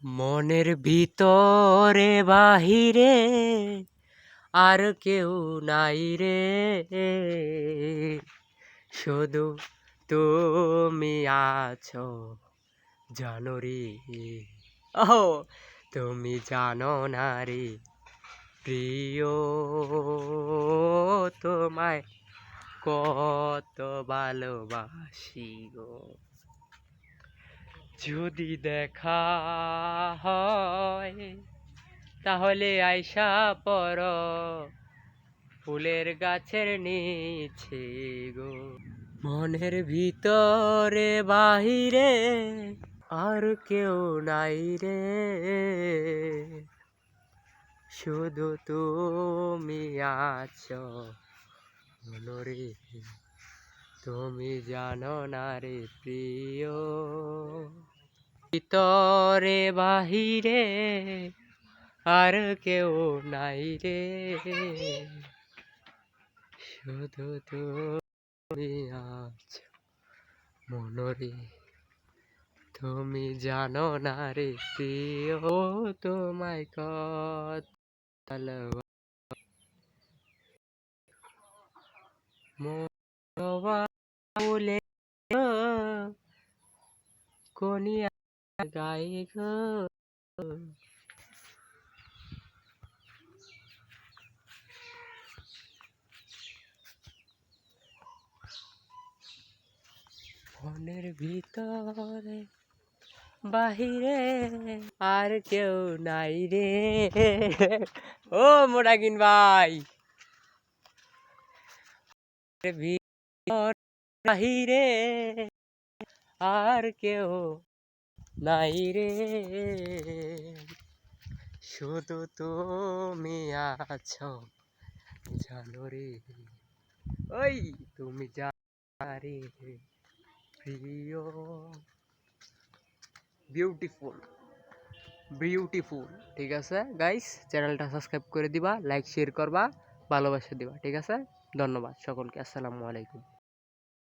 মনের ভিতরে বাহিরে আর কেউ নাই রে, শুধু তুমি আছো জানো রে। ও তুমি জানো না রে প্রিয়, তোমায় কত ভালোবাসি গো। যদি দেখা হয় তাহলে আইসা পর ফুলের গাছের নিচে গো। মনের ভিতরে বাহিরে আর কেউ নাই রে, শুধু তুমি আছো মনরে। তুমি জানো না রে প্রিয়, ভিতরে বাহিরে আর কেউ নাই রে, শুধু তুমি আছো মনরে। তুমি জানো না রে প্রিয়, তোমায় কত ভালোবাসি কোনিয়া গায়ে গো। মনের ভিতরে বাহিরে আর কেউ নাই রে। ও মোটাকিন ভাই, ভিতর বাহিরে আর কেউ নাই রে, শুধু তুমি আছো জানো রে। ওই তুমি জানো রে প্রিয়। Beautiful beautiful. ঠিক আছে গাইস, চ্যানেলটা সাবস্ক্রাইব করে দিবা, লাইক শেয়ার করবা, ভালোবাসা দিবা। ঠিক আছে, ধন্যবাদ সকলকে। আসসালামু আলাইকুম।